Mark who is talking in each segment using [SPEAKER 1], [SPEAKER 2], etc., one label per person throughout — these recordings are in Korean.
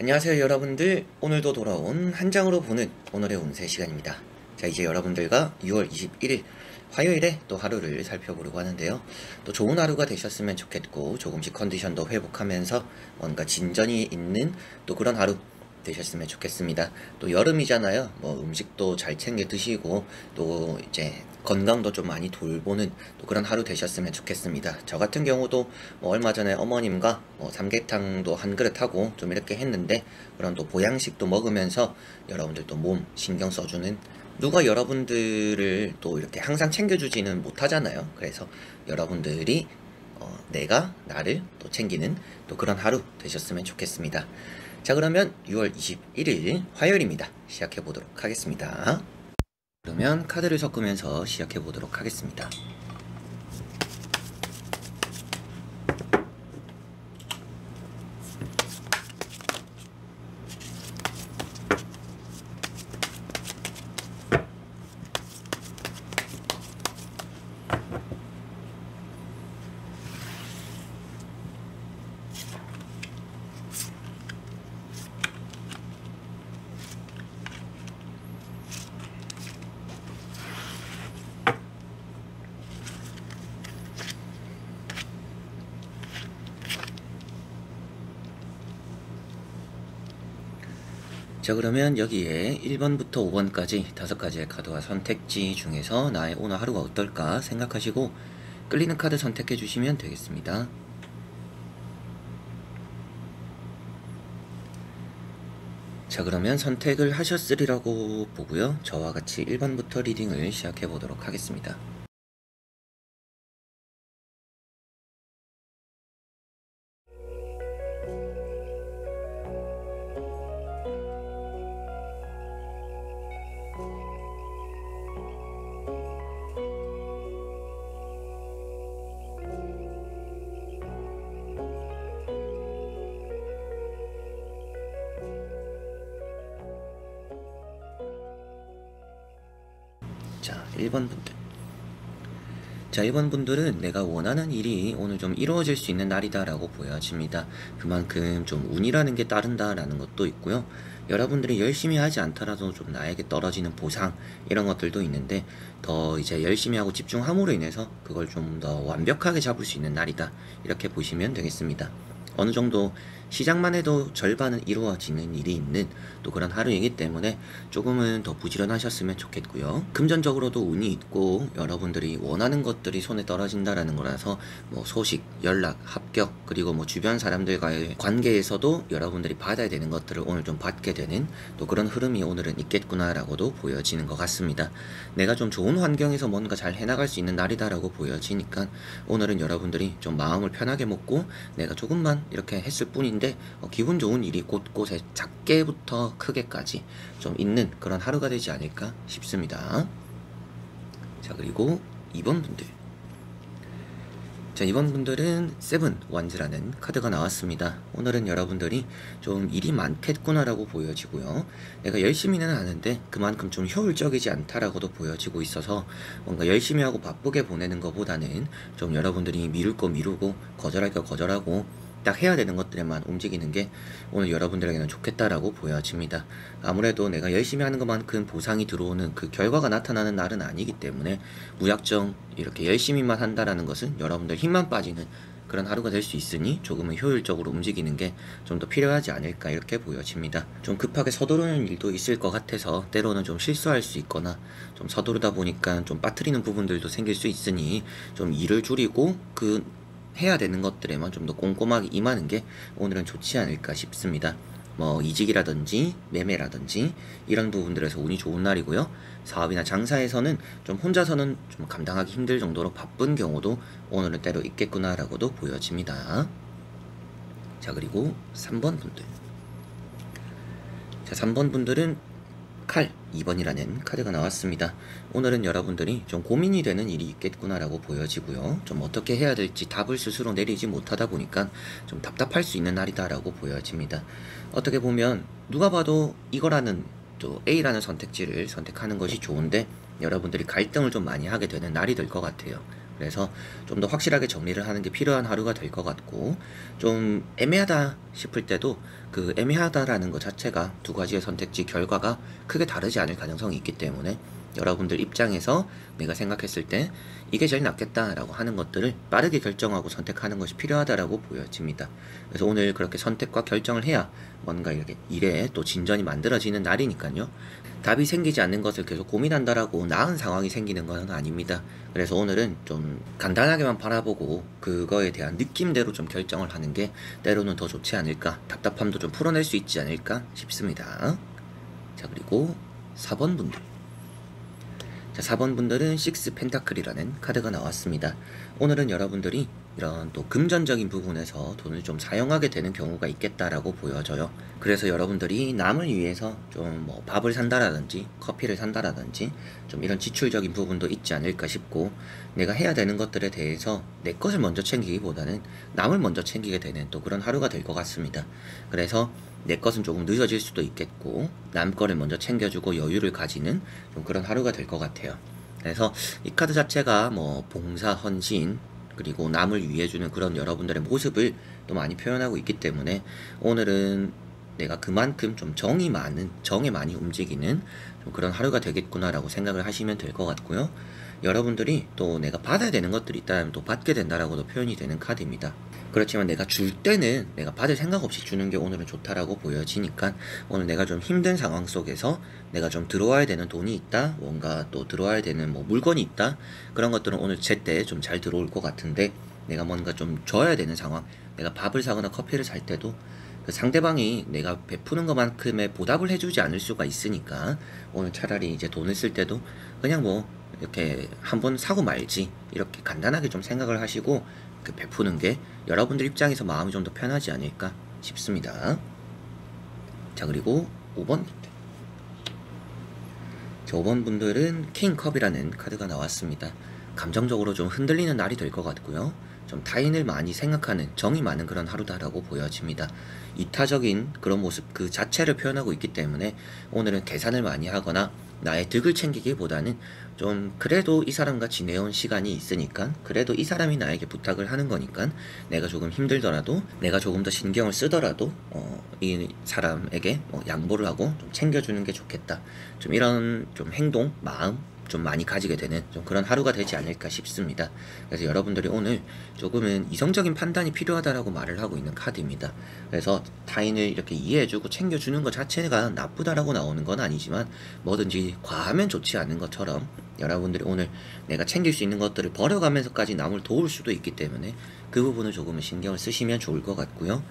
[SPEAKER 1] 안녕하세요 여러분들. 오늘도 돌아온 한 장으로 보는 오늘의 운세 시간입니다. 자, 이제 여러분들과 6월 21일 화요일에 또 하루를 살펴보려고 하는데요. 또 좋은 하루가 되셨으면 좋겠고, 조금씩 컨디션도 회복하면서 뭔가 진전이 있는 또 그런 하루 되셨으면 좋겠습니다. 또 여름이잖아요. 뭐 음식도 잘 챙겨 드시고 또 이제 건강도 좀 많이 돌보는 또 그런 하루 되셨으면 좋겠습니다. 저 같은 경우도 뭐 얼마 전에 어머님과 뭐 삼계탕도 한 그릇 하고 좀 이렇게 했는데, 그런 또 보양식도 먹으면서 여러분들도 몸 신경 써주는, 누가 여러분들을 또 이렇게 항상 챙겨주지는 못하잖아요. 그래서 여러분들이 내가 나를 또 챙기는 또 그런 하루 되셨으면 좋겠습니다. 자, 그러면 6월 21일 화요일입니다. 시작해 보도록 하겠습니다. 그러면 카드를 섞으면서 시작해 보도록 하겠습니다. 자, 그러면 여기에 1번부터 5번까지 5가지의 카드와 선택지 중에서 나의 오늘 하루가 어떨까 생각하시고 끌리는 카드 선택해 주시면 되겠습니다. 자, 그러면 선택을 하셨으리라고 보고요. 저와 같이 1번부터 리딩을 시작해 보도록 하겠습니다. 자, 1번 분들. 자, 1번 분들은 내가 원하는 일이 오늘 좀 이루어질 수 있는 날이다 라고 보여집니다. 그만큼 좀 운이라는 게 따른다 라는 것도 있고요. 여러분들이 열심히 하지 않더라도 좀 나에게 떨어지는 보상, 이런 것들도 있는데, 더 이제 열심히 하고 집중함으로 인해서 그걸 좀 더 완벽하게 잡을 수 있는 날이다, 이렇게 보시면 되겠습니다. 어느 정도 시작만 해도 절반은 이루어지는 일이 있는 또 그런 하루이기 때문에 조금은 더 부지런하셨으면 좋겠고요. 금전적으로도 운이 있고 여러분들이 원하는 것들이 손에 떨어진다라는 거라서 뭐 소식, 연락, 합격, 그리고 뭐 주변 사람들과의 관계에서도 여러분들이 받아야 되는 것들을 오늘 좀 받게 되는 또 그런 흐름이 오늘은 있겠구나라고도 보여지는 것 같습니다. 내가 좀 좋은 환경에서 뭔가 잘 해나갈 수 있는 날이다라고 보여지니까 오늘은 여러분들이 좀 마음을 편하게 먹고 내가 조금만 이렇게 했을 뿐인데 기분 좋은 일이 곳곳에 작게부터 크게까지 좀 있는 그런 하루가 되지 않을까 싶습니다. 자, 그리고 2번 분들. 자, 이번 분들은 세븐 완즈라는 카드가 나왔습니다. 오늘은 여러분들이 좀 일이 많겠구나라고 보여지고요. 내가 열심히는 하는데 그만큼 좀 효율적이지 않다라고도 보여지고 있어서 뭔가 열심히 하고 바쁘게 보내는 것보다는 좀 여러분들이 미룰 거 미루고 거절할 거 거절하고 딱 해야 되는 것들에만 움직이는 게 오늘 여러분들에게는 좋겠다라고 보여집니다. 아무래도 내가 열심히 하는 것만큼 보상이 들어오는 그 결과가 나타나는 날은 아니기 때문에 무작정 이렇게 열심히만 한다라는 것은 여러분들 힘만 빠지는 그런 하루가 될 수 있으니 조금은 효율적으로 움직이는 게 좀 더 필요하지 않을까, 이렇게 보여집니다. 좀 급하게 서두르는 일도 있을 것 같아서 때로는 좀 실수할 수 있거나 좀 서두르다 보니까 좀 빠뜨리는 부분들도 생길 수 있으니 좀 일을 줄이고 그 해야 되는 것들에만 좀 더 꼼꼼하게 임하는 게 오늘은 좋지 않을까 싶습니다. 뭐 이직이라든지 매매라든지 이런 부분들에서 운이 좋은 날이고요. 사업이나 장사에서는 좀 혼자서는 좀 감당하기 힘들 정도로 바쁜 경우도 오늘은 때로 있겠구나라고도 보여집니다. 자, 그리고 3번 분들. 자, 3번 분들은 칼 2번이라는 카드가 나왔습니다. 오늘은 여러분들이 좀 고민이 되는 일이 있겠구나라고 보여지고요. 좀 어떻게 해야 될지 답을 스스로 내리지 못하다 보니까 좀 답답할 수 있는 날이다라고 보여집니다. 어떻게 보면 누가 봐도 이거라는 또 A라는 선택지를 선택하는 것이 좋은데 여러분들이 갈등을 좀 많이 하게 되는 날이 될 것 같아요. 그래서 좀 더 확실하게 정리를 하는 게 필요한 하루가 될 것 같고, 좀 애매하다 싶을 때도 그 애매하다라는 것 자체가 두 가지의 선택지 결과가 크게 다르지 않을 가능성이 있기 때문에 여러분들 입장에서 내가 생각했을 때 이게 제일 낫겠다라고 하는 것들을 빠르게 결정하고 선택하는 것이 필요하다라고 보여집니다. 그래서 오늘 그렇게 선택과 결정을 해야 뭔가 이렇게 일에 또 진전이 만들어지는 날이니까요. 답이 생기지 않는 것을 계속 고민한다라고 나은 상황이 생기는 건 아닙니다. 그래서 오늘은 좀 간단하게만 바라보고 그거에 대한 느낌대로 좀 결정을 하는 게 때로는 더 좋지 않을까, 답답함도 좀 풀어낼 수 있지 않을까 싶습니다. 자, 그리고 4번 분들. 자, 4번 분들은 6 펜타클이라는 카드가 나왔습니다. 오늘은 여러분들이 이런 또 금전적인 부분에서 돈을 좀 사용하게 되는 경우가 있겠다라고 보여져요. 그래서 여러분들이 남을 위해서 좀 뭐 밥을 산다라든지 커피를 산다라든지 좀 이런 지출적인 부분도 있지 않을까 싶고, 내가 해야 되는 것들에 대해서 내 것을 먼저 챙기기보다는 남을 먼저 챙기게 되는 또 그런 하루가 될 것 같습니다. 그래서 내 것은 조금 늦어질 수도 있겠고, 남 거를 먼저 챙겨주고 여유를 가지는 좀 그런 하루가 될 것 같아요. 그래서 이 카드 자체가 뭐 봉사, 헌신, 그리고 남을 위해주는 그런 여러분들의 모습을 또 많이 표현하고 있기 때문에 오늘은 내가 그만큼 좀 정에 많이 움직이는 좀 그런 하루가 되겠구나라고 생각을 하시면 될 것 같고요. 여러분들이 또 내가 받아야 되는 것들이 있다면 또 받게 된다라고도 표현이 되는 카드입니다. 그렇지만 내가 줄 때는 내가 받을 생각 없이 주는 게 오늘은 좋다라고 보여지니까, 오늘 내가 좀 힘든 상황 속에서 내가 좀 들어와야 되는 돈이 있다, 뭔가 또 들어와야 되는 뭐 물건이 있다, 그런 것들은 오늘 제때 좀 잘 들어올 것 같은데, 내가 뭔가 좀 줘야 되는 상황, 내가 밥을 사거나 커피를 살 때도 그 상대방이 내가 베푸는 것만큼의 보답을 해주지 않을 수가 있으니까, 오늘 차라리 이제 돈을 쓸 때도 그냥 뭐 이렇게 한번 사고 말지 이렇게 간단하게 좀 생각을 하시고 그 베푸는 게 여러분들 입장에서 마음이 좀 더 편하지 않을까 싶습니다. 자, 그리고 5번 분들. 자, 5번 분들은 킹컵이라는 카드가 나왔습니다. 감정적으로 좀 흔들리는 날이 될 것 같고요. 좀 타인을 많이 생각하는 정이 많은 그런 하루다라고 보여집니다. 이타적인 그런 모습 그 자체를 표현하고 있기 때문에 오늘은 계산을 많이 하거나 나의 득을 챙기기보다는 좀 그래도 이 사람과 지내온 시간이 있으니까, 그래도 이 사람이 나에게 부탁을 하는 거니까 내가 조금 힘들더라도, 내가 조금 더 신경을 쓰더라도 이 사람에게 양보를 하고 좀 챙겨주는 게 좋겠다, 좀 이런 좀 행동, 마음 좀 많이 가지게 되는 좀 그런 하루가 되지 않을까 싶습니다. 그래서 여러분들이 오늘 조금은 이성적인 판단이 필요하다라고 말을 하고 있는 카드입니다. 그래서 타인을 이렇게 이해해주고 챙겨주는 것 자체가 나쁘다라고 나오는 건 아니지만, 뭐든지 과하면 좋지 않은 것처럼 여러분들이 오늘 내가 챙길 수 있는 것들을 버려가면서까지 남을 도울 수도 있기 때문에 그 부분을 조금은 신경을 쓰시면 좋을 것 같고요.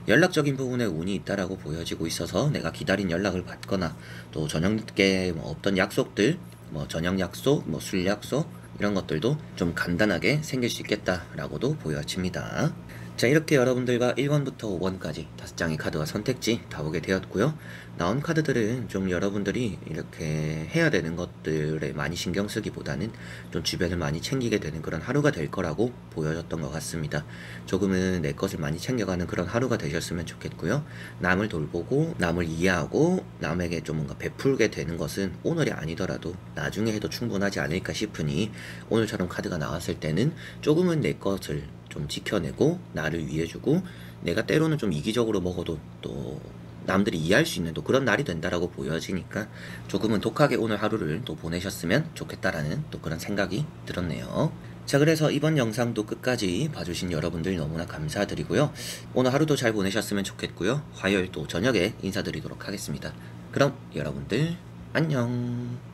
[SPEAKER 1] 연락적인 부분에 운이 있다라고 보여지고 있어서 내가 기다린 연락을 받거나, 또 저녁 늦게 뭐 어떤 약속들, 뭐 저녁 약속, 뭐 술 약속, 이런 것들도 좀 간단하게 생길 수 있겠다라고도 보여집니다. 자, 이렇게 여러분들과 1번부터 5번까지 5장의 카드와 선택지 다 보게 되었고요. 나온 카드들은 좀 여러분들이 이렇게 해야 되는 것들에 많이 신경 쓰기보다는 좀 주변을 많이 챙기게 되는 그런 하루가 될 거라고 보여졌던 것 같습니다. 조금은 내 것을 많이 챙겨가는 그런 하루가 되셨으면 좋겠고요. 남을 돌보고 남을 이해하고 남에게 좀 뭔가 베풀게 되는 것은 오늘이 아니더라도 나중에 해도 충분하지 않을까 싶으니, 오늘처럼 카드가 나왔을 때는 조금은 내 것을 좀 지켜내고 나를 위해주고, 내가 때로는 좀 이기적으로 먹어도 또 남들이 이해할 수 있는 또 그런 날이 된다라고 보여지니까 조금은 독하게 오늘 하루를 또 보내셨으면 좋겠다라는 또 그런 생각이 들었네요. 자, 그래서 이번 영상도 끝까지 봐주신 여러분들 너무나 감사드리고요. 오늘 하루도 잘 보내셨으면 좋겠고요. 화요일 또 저녁에 인사드리도록 하겠습니다. 그럼 여러분들 안녕.